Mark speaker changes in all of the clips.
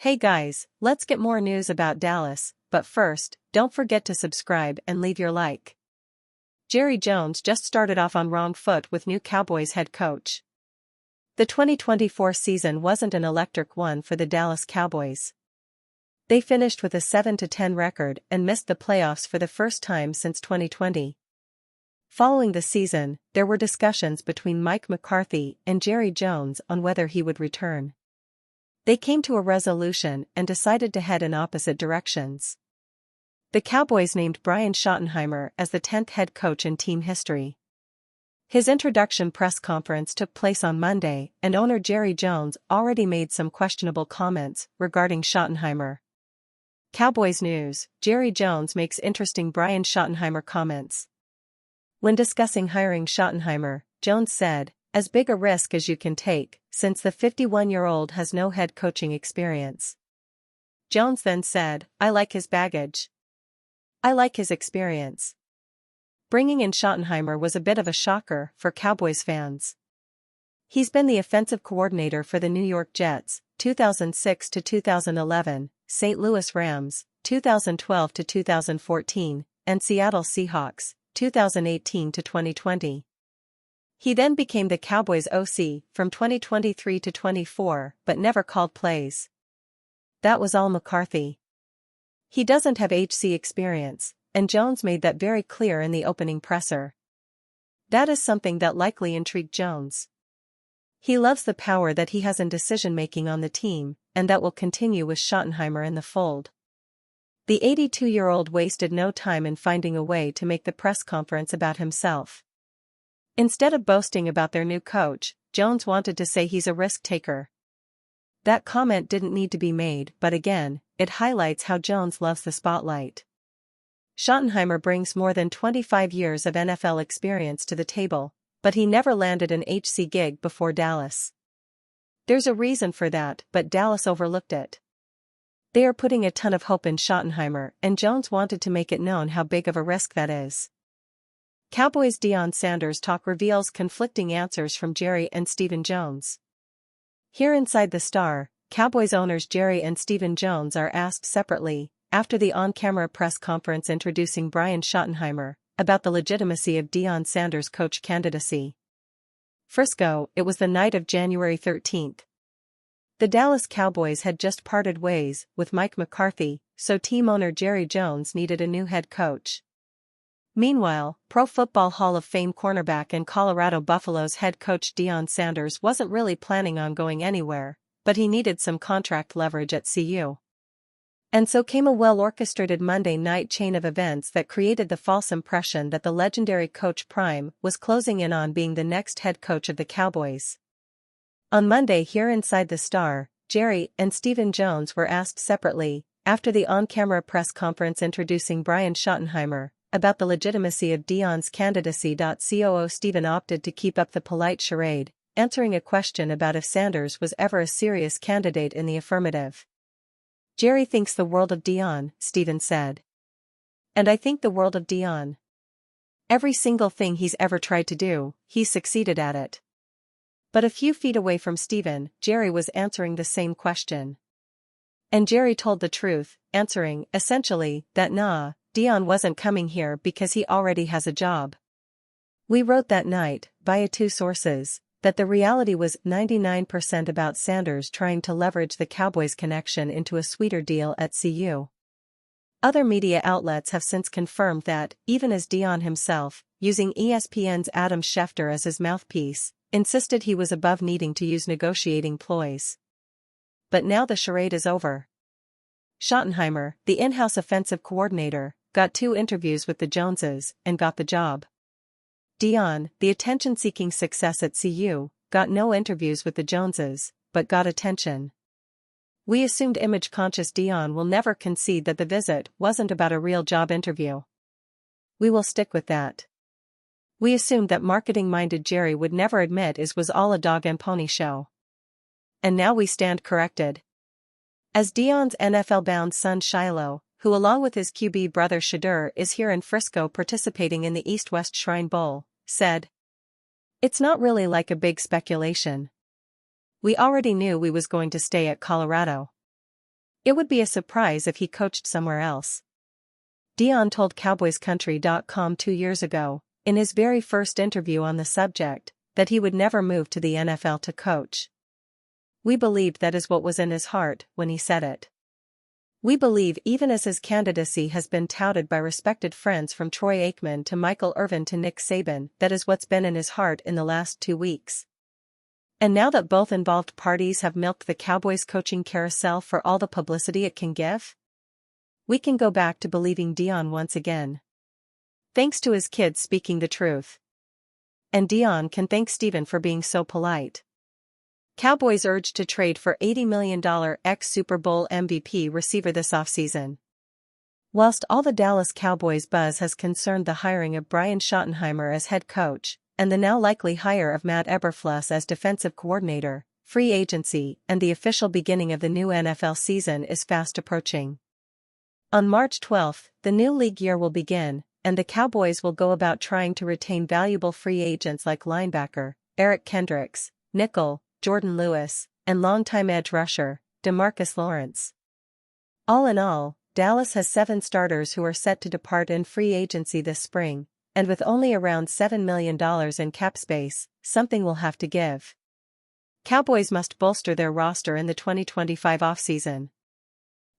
Speaker 1: Hey guys, let's get more news about Dallas, but first, don't forget to subscribe and leave your like. Jerry Jones just started off on wrong foot with new Cowboys head coach. The 2024 season wasn't an electric one for the Dallas Cowboys. They finished with a 7-10 record and missed the playoffs for the first time since 2020. Following the season, there were discussions between Mike McCarthy and Jerry Jones on whether he would return. They came to a resolution and decided to head in opposite directions. The Cowboys named Brian Schottenheimer as the 10th head coach in team history. His introduction press conference took place on Monday, and owner Jerry Jones already made some questionable comments regarding Schottenheimer. Cowboys news: Jerry Jones makes interesting Brian Schottenheimer comments. When discussing hiring Schottenheimer, Jones said, "As big a risk as you can take, since the 51-year-old has no head coaching experience." Jones then said, "I like his baggage. I like his experience." Bringing in Schottenheimer was a bit of a shocker for Cowboys fans. He's been the offensive coordinator for the New York Jets, 2006 to 2011, St. Louis Rams, 2012 to 2014, and Seattle Seahawks, 2018 to 2020. He then became the Cowboys OC from 2023 to 24 but never called plays. That was all McCarthy. He doesn't have HC experience, and Jones made that very clear in the opening presser. That is something that likely intrigued Jones. He loves the power that he has in decision-making on the team, and that will continue with Schottenheimer in the fold. The 82-year-old wasted no time in finding a way to make the press conference about himself. Instead of boasting about their new coach, Jones wanted to say he's a risk-taker. That comment didn't need to be made, but again, it highlights how Jones loves the spotlight. Schottenheimer brings more than 25 years of NFL experience to the table, but he never landed an HC gig before Dallas. There's a reason for that, but Dallas overlooked it. They are putting a ton of hope in Schottenheimer, and Jones wanted to make it known how big of a risk that is. Cowboys Deion Sanders talk reveals conflicting answers from Jerry and Stephen Jones. Here inside the Star, Cowboys owners Jerry and Stephen Jones are asked separately, after the on-camera press conference introducing Brian Schottenheimer, about the legitimacy of Deion Sanders' coach candidacy. Frisco, it was the night of January 13th. The Dallas Cowboys had just parted ways with Mike McCarthy, so team owner Jerry Jones needed a new head coach. Meanwhile, Pro Football Hall of Fame cornerback and Colorado Buffaloes head coach Deion Sanders wasn't really planning on going anywhere, but he needed some contract leverage at CU. And so came a well-orchestrated Monday night chain of events that created the false impression that the legendary Coach Prime was closing in on being the next head coach of the Cowboys. On Monday here inside the Star, Jerry and Stephen Jones were asked separately, after the on-camera press conference introducing Brian Schottenheimer, about the legitimacy of Deion's candidacy. COO Stephen opted to keep up the polite charade, answering a question about if Sanders was ever a serious candidate in the affirmative. "Jerry thinks the world of Deion," Stephen said. "And I think the world of Deion. Every single thing he's ever tried to do, he's succeeded at it." But a few feet away from Stephen, Jerry was answering the same question. And Jerry told the truth, answering, essentially, that Deion wasn't coming here because he already has a job. "We wrote that night, via two sources, that the reality was 99% about Sanders trying to leverage the Cowboys' connection into a sweeter deal at CU. Other media outlets have since confirmed that, even as Deion himself, using ESPN's Adam Schefter as his mouthpiece, insisted he was above needing to use negotiating ploys. But now the charade is over. Schottenheimer, the in-house offensive coordinator, got 2 interviews with the Joneses and got the job. Deion, the attention-seeking success at CU, got no interviews with the Joneses, but got attention. We assumed image-conscious Deion will never concede that the visit wasn't about a real job interview. We will stick with that. We assumed that marketing-minded Jerry would never admit it was all a dog and pony show. And now we stand corrected." As Deion's NFL-bound son Shiloh, who along with his QB brother Shadur is here in Frisco participating in the East-West Shrine Bowl, said, "It's not really like a big speculation. We already knew we was going to stay at Colorado. It would be a surprise if he coached somewhere else. Deion told CowboysCountry.com 2 years ago, in his very first interview on the subject, that he would never move to the NFL to coach. We believed that is what was in his heart when he said it. We believe even as his candidacy has been touted by respected friends from Troy Aikman to Michael Irvin to Nick Saban, that is what's been in his heart in the last 2 weeks. And now that both involved parties have milked the Cowboys coaching carousel for all the publicity it can give, we can go back to believing Deion once again. Thanks to his kids speaking the truth. And Deion can thank Steven for being so polite. Cowboys urged to trade for $80 million ex-Super Bowl MVP receiver this offseason. Whilst all the Dallas Cowboys buzz has concerned the hiring of Brian Schottenheimer as head coach, and the now likely hire of Matt Eberflus as defensive coordinator, free agency and the official beginning of the new NFL season is fast approaching. On March 12, the new league year will begin, and the Cowboys will go about trying to retain valuable free agents like linebacker Eric Kendricks, nickel Jordan Lewis, and longtime edge rusher DeMarcus Lawrence. All in all, Dallas has 7 starters who are set to depart in free agency this spring, and with only around $7 million in cap space, something will have to give. Cowboys must bolster their roster in the 2025 offseason.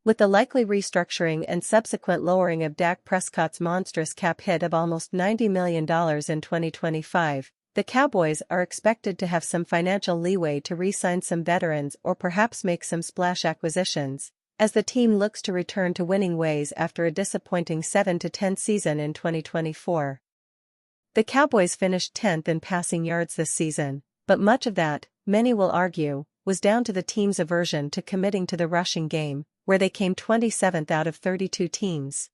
Speaker 1: With the likely restructuring and subsequent lowering of Dak Prescott's monstrous cap hit of almost $90 million in 2025, the Cowboys are expected to have some financial leeway to re-sign some veterans or perhaps make some splash acquisitions, as the team looks to return to winning ways after a disappointing 7-10 season in 2024. The Cowboys finished 10th in passing yards this season, but much of that, many will argue, was down to the team's aversion to committing to the rushing game, where they came 27th out of 32 teams.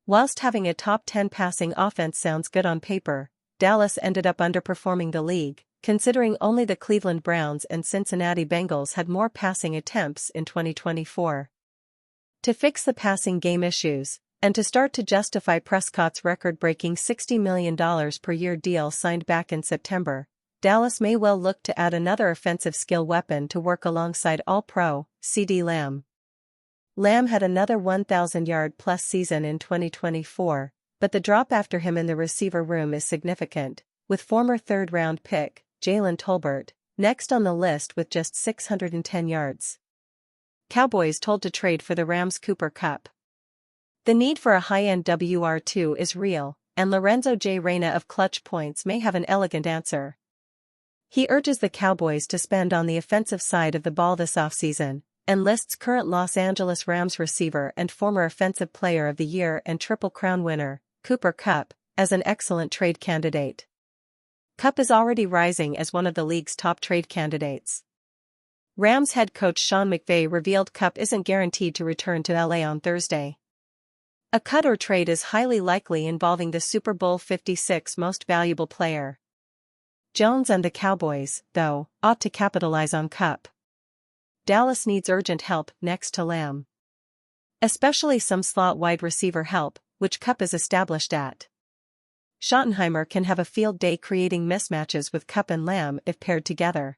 Speaker 1: Whilst having a top 10 passing offense sounds good on paper, Dallas ended up underperforming the league, considering only the Cleveland Browns and Cincinnati Bengals had more passing attempts in 2024. To fix the passing game issues, and to start to justify Prescott's record-breaking $60 million per year deal signed back in September, Dallas may well look to add another offensive skill weapon to work alongside All-Pro, CeeDee Lamb. Lamb had another 1,000-yard-plus season in 2024, but the drop after him in the receiver room is significant, with former third-round pick, Jalen Tolbert, next on the list with just 610 yards. Cowboys told to trade for the Rams' Cooper Kupp. The need for a high-end WR2 is real, and Lorenzo J. Reyna of Clutch Points may have an elegant answer. He urges the Cowboys to spend on the offensive side of the ball this offseason, and lists current Los Angeles Rams receiver and former Offensive Player of the Year and Triple Crown winner, Cooper Kupp, as an excellent trade candidate. Kupp is already rising as one of the league's top trade candidates. Rams head coach Sean McVay revealed Kupp isn't guaranteed to return to LA on Thursday. A cut or trade is highly likely involving the Super Bowl 56 most valuable player. Jones and the Cowboys, though, ought to capitalize on Kupp. Dallas needs urgent help next to Lamb. Especially some slot wide receiver help, which Kupp is established at. Schottenheimer can have a field day creating mismatches with Kupp and Lamb if paired together.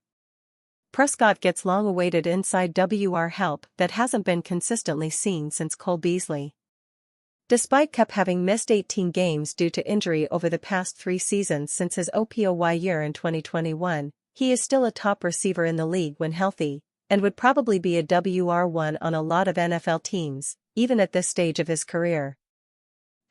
Speaker 1: Prescott gets long-awaited inside WR help that hasn't been consistently seen since Cole Beasley. Despite Kupp having missed 18 games due to injury over the past 3 seasons since his OPOY year in 2021, he is still a top receiver in the league when healthy, and would probably be a WR1 on a lot of NFL teams, even at this stage of his career.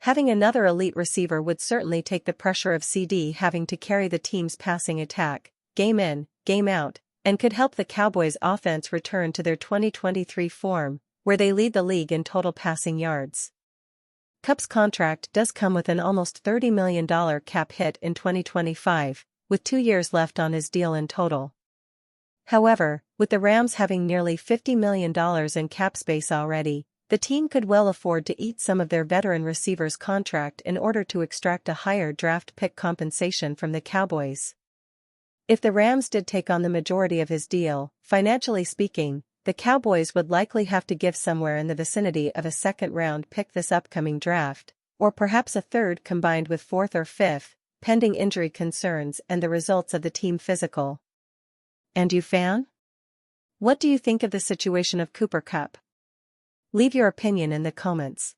Speaker 1: Having another elite receiver would certainly take the pressure of CeeDee having to carry the team's passing attack, game in, game out, and could help the Cowboys' offense return to their 2023 form, where they lead the league in total passing yards. Kupp's contract does come with an almost $30 million cap hit in 2025, with 2 years left on his deal in total. However, with the Rams having nearly $50 million in cap space already, the team could well afford to eat some of their veteran receiver's contract in order to extract a higher draft pick compensation from the Cowboys. If the Rams did take on the majority of his deal, financially speaking, the Cowboys would likely have to give somewhere in the vicinity of a second-round pick this upcoming draft, or perhaps a third combined with fourth or fifth, pending injury concerns and the results of the team physical. And you fan? What do you think of the situation of Cooper Kupp? Leave your opinion in the comments.